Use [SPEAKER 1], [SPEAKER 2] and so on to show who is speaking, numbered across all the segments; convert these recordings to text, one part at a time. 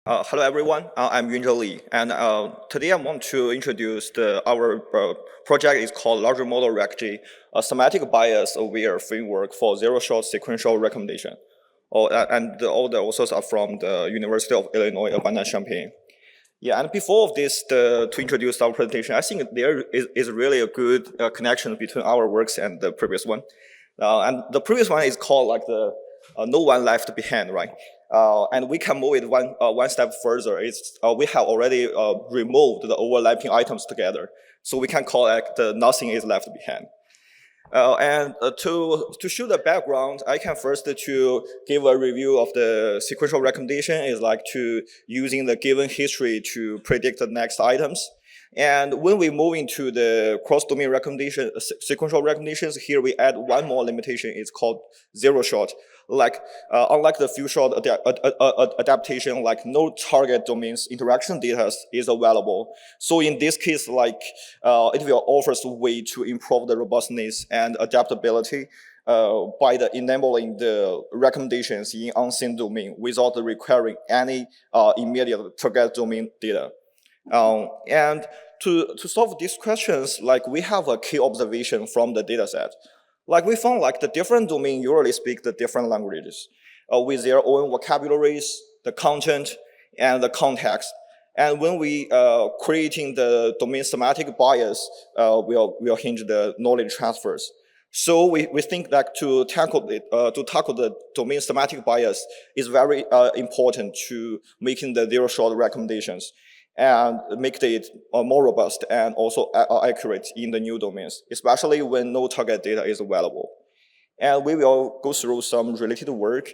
[SPEAKER 1] Hello everyone, I'm Yunzhe Li, and today I want to introduce our project is called Larger Model RecG, a semantic bias aware framework for zero-shot sequential recommendation. And all the authors are from the University of Illinois Urbana-Champaign. Yeah, and before of this, to introduce our presentation, I think there is really a good connection between our works and the previous one. And the previous one is called like the no one left behind, right? And we can move it one step further. We have already removed the overlapping items together, so we can call it the nothing is left behind. To show the background, I can first to give a review of the sequential recommendation is like to using the given history to predict the next items. And when we move into the cross-domain recommendation, sequential recommendations, here we add one more limitation. It's called zero shot. Like unlike the few shot adaptation, like no target domains interaction data is available. So in this case, like it will offer us a way to improve the robustness and adaptability by enabling the recommendations in unseen domain without requiring any immediate target domain data. And to solve these questions, like we have a key observation from the data set. Like we found like the different domain usually speak the different languages with their own vocabularies, the content, and the context. And when we creating the domain semantic bias, will hinge the knowledge transfers. So we think that to tackle the domain semantic bias is very important to making the zero shot recommendations and make it more robust and also accurate in the new domains, especially when no target data is available. And we will go through some related work.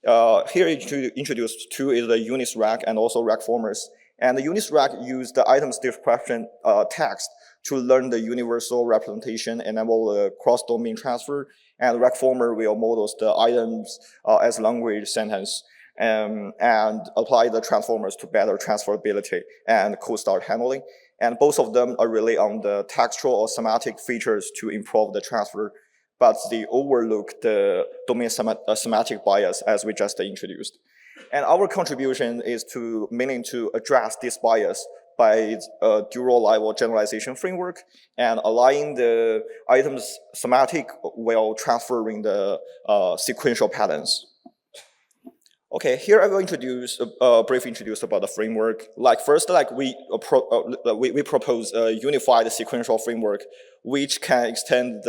[SPEAKER 1] Here to introduce two is the UnisRec and also RecFormers. And the UnisRec use the items description text to learn the universal representation, enable the cross-domain transfer, and RecFormer will model the items as language sentence. And apply the transformers to better transferability and cold start handling. And both of them are really on the textual or semantic features to improve the transfer, but they overlook the domain semantic bias as we just introduced. And our contribution is mainly to address this bias by a dual level generalization framework and aligning the items semantic while transferring the sequential patterns. Okay, here I will introduce brief introduce about the framework. Like first, like we propose a unified sequential framework, which can extend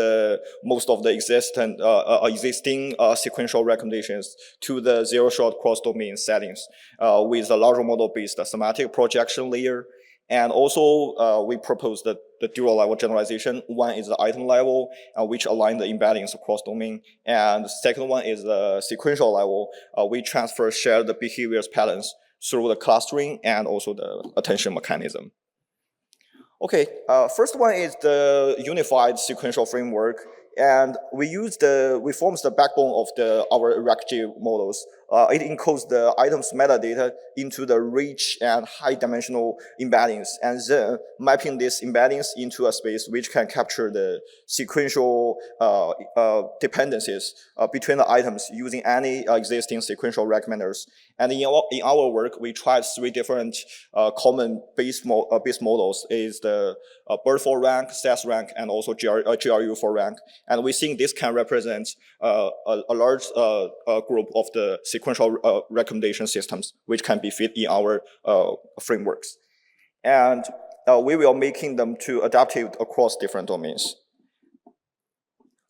[SPEAKER 1] most of the existing sequential recommendations to the zero-shot cross-domain settings with a larger model-based semantic projection layer. And also, we propose the dual level generalization. One is the item level, which align the embeddings across domain. And the second one is the sequential level. We transfer shared behaviors patterns through the clustering and also the attention mechanism. Okay, first one is the unified sequential framework. And we forms the backbone of our RecG models. It encodes the items metadata into the rich and high dimensional embeddings, and then mapping these embeddings into a space which can capture the sequential dependencies between the items using any existing sequential recommenders. And in our work, we tried three different common base models: is the BERT for rank, SAS rank, and also GRU for rank. And we think this can represent a large group of the sequential recommendation systems, which can be fit in our frameworks. And we will making them to adaptive across different domains.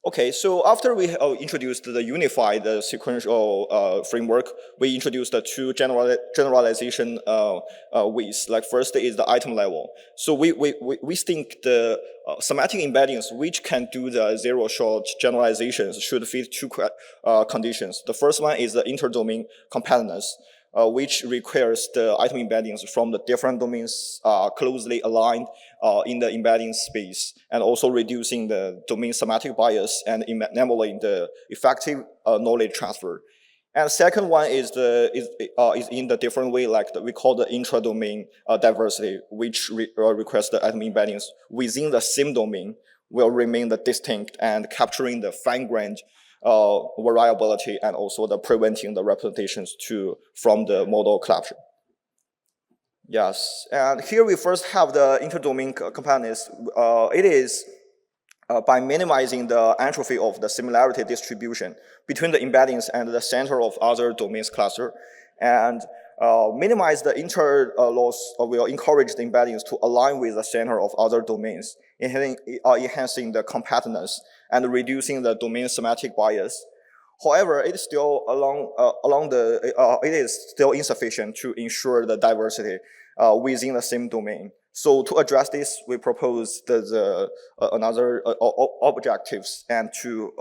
[SPEAKER 1] Okay, so after we introduced the unified sequential framework, we introduced the two generalization ways. Like first is the item level. So we think the semantic embeddings which can do the zero-shot generalizations should fit two conditions. The first one is the interdomain compactness, which requires the item embeddings from the different domains closely aligned in the embedding space, and also reducing the domain semantic bias and enabling the effective knowledge transfer. And the second one is in the different way, like we call the intra-domain diversity, which requires the item embeddings within the same domain will remain the distinct and capturing the fine-grained variability and also the preventing the representations from the model collapse. Yes, and here we first have the interdomain compactness. It is by minimizing the entropy of the similarity distribution between the embeddings and the center of other domains cluster, and minimize the inter-loss will encourage the embeddings to align with the center of other domains, enhancing the compactness and reducing the domain semantic bias. However, it is still it is still insufficient to ensure the diversity within the same domain. So to address this, we propose another objectives and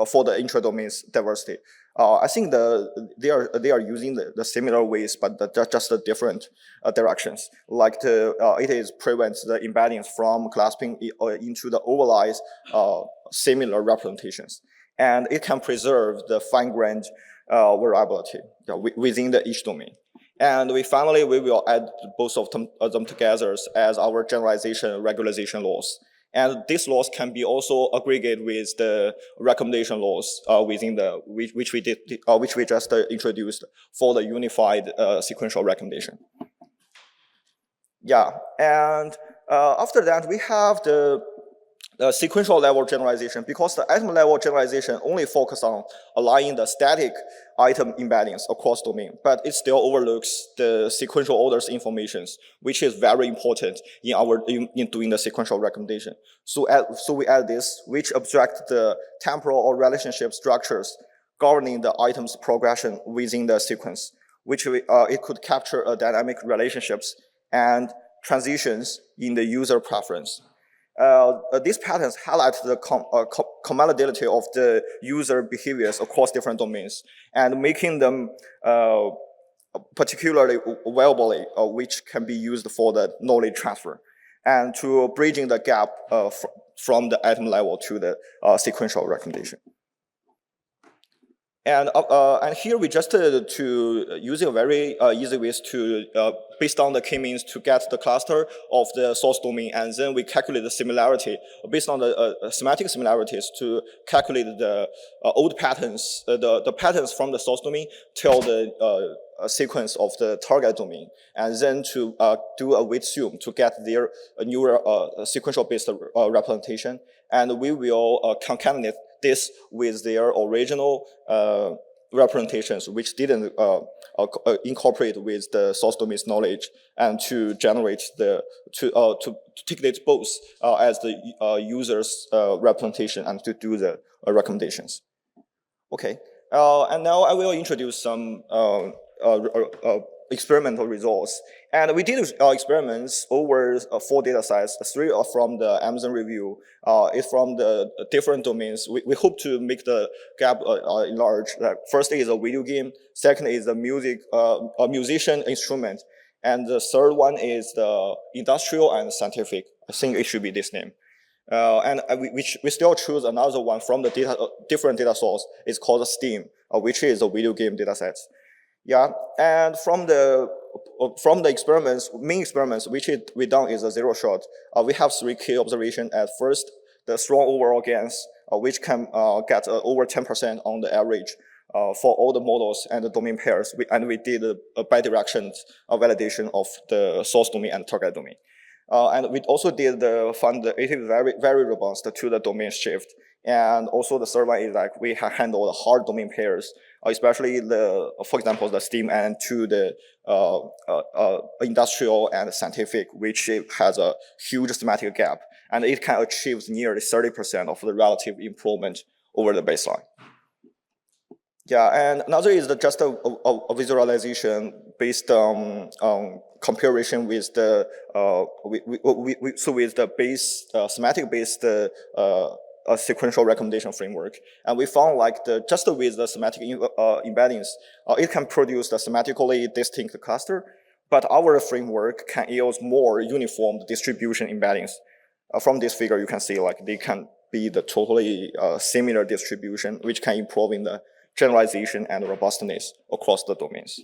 [SPEAKER 1] for the intra-domains diversity. I think they are using the similar ways, but just the different directions. Like it is prevents the embeddings from clasping into the overlays similar representations, and it can preserve the fine-grained variability within each domain. And we will add both of them together as our generalization regularization laws. And these laws can be also aggregated with the recommendation laws within which we just introduced for the unified sequential recommendation. Yeah, and after that we have the sequential level generalization, because the item level generalization only focuses on aligning the static item embeddings across domain, but it still overlooks the sequential orders informations, which is very important in doing the sequential recommendation. So we add this, which abstract the temporal or relationship structures governing the item's progression within the sequence, which it could capture dynamic relationships and transitions in the user preference. These patterns highlight the commonality of the user behaviors across different domains and making them particularly valuable, which can be used for the knowledge transfer and to bridging the gap from the item level to the sequential recommendation. And here we just using a very easy ways to based on the k-means to get the cluster of the source domain, and then we calculate the similarity based on the semantic similarities to calculate the old patterns, the patterns from the source domain till the sequence of the target domain, and then to do a weight sum to get their newer sequential based representation, and we will concatenate this with their original representations, which didn't incorporate with the source domain's knowledge, and to generate to take it both as the user's representation and to do the recommendations. Okay, and now I will introduce some experimental results. And we did experiments over 4 data sets. 3 are from the Amazon review. It's from the different domains. We hope to make the gap large. First is a video game. Second is a musician instrument. And the third one is the industrial and scientific. I think it should be this name. And we still choose another one from the different data source. It's called Steam, which is a video game data set. Yeah, and from the experiments, main experiments, which we done is a 0 shot. We have 3 key observations at first. The strong overall gains, which can get over 10% on the average for all the models and the domain pairs. We did a bidirectional validation of the source domain and target domain. And we also did found that it is very, very robust to the domain shift. And also the third one is like we have handled the hard domain pairs, especially for example, the STEAM and to the industrial and scientific, which has a huge semantic gap, and it can achieve nearly 30% of the relative improvement over the baseline. Yeah, and another is just a visualization based on comparison with the with the base semantic based sequential recommendation framework, and we found like just with the semantic embeddings, it can produce the semantically distinct cluster, but our framework can yield more uniform distribution embeddings. From this figure, you can see like they can be the totally similar distribution, which can improve in the generalization and robustness across the domains.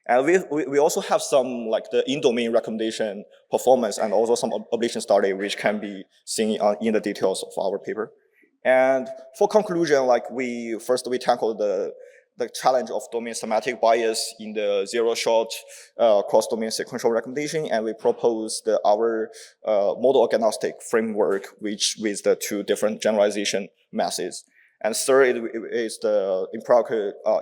[SPEAKER 1] And we also have some like the in-domain recommendation performance and also some ablation study, which can be seen in the details of our paper. And for conclusion, like we tackled the the challenge of domain semantic bias in the zero-shot cross-domain sequential recommendation, and we proposed our model agnostic framework, which with the two different generalization methods. And third is the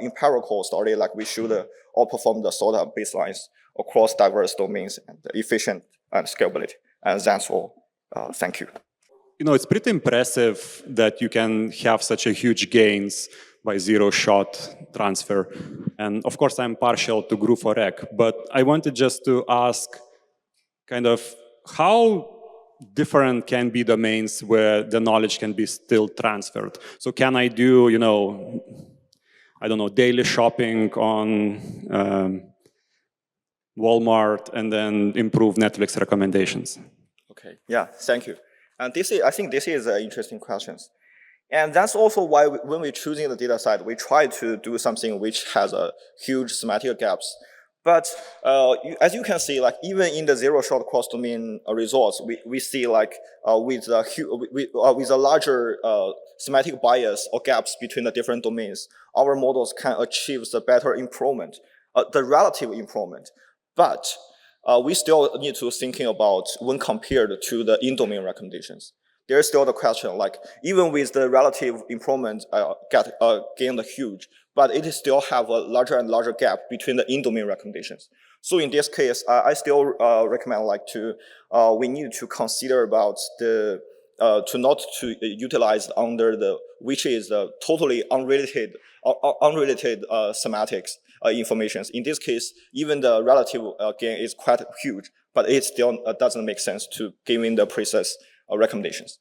[SPEAKER 1] empirical study, like we should outperform the SOTA baselines across diverse domains and efficient and scalability. And that's all. Thank you.
[SPEAKER 2] It's pretty impressive that you can have such a huge gains by zero-shot transfer. And of course, I'm partial to GRU4REC, but I wanted just to ask kind of how different can be domains where the knowledge can be still transferred. So can I do, I don't know, daily shopping on Walmart and then improve Netflix recommendations?
[SPEAKER 1] Okay, yeah, thank you. And I think this is an interesting question. And that's also why when we're choosing the data set, we try to do something which has a huge semantic gaps. But as you can see, like even in the zero-shot cross-domain results, we see like with a larger semantic bias or gaps between the different domains, our models can achieve the better improvement, the relative improvement. But we still need to thinking about when compared to the in-domain recommendations. There's still the question, like even with the relative improvement gained huge, but it still have a larger and larger gap between the in-domain recommendations. So in this case, I still recommend like we need to consider about the not to utilize under the which is totally unrelated semantics informations. In this case, even the relative gain is quite huge, but it still doesn't make sense to giving the precise recommendations.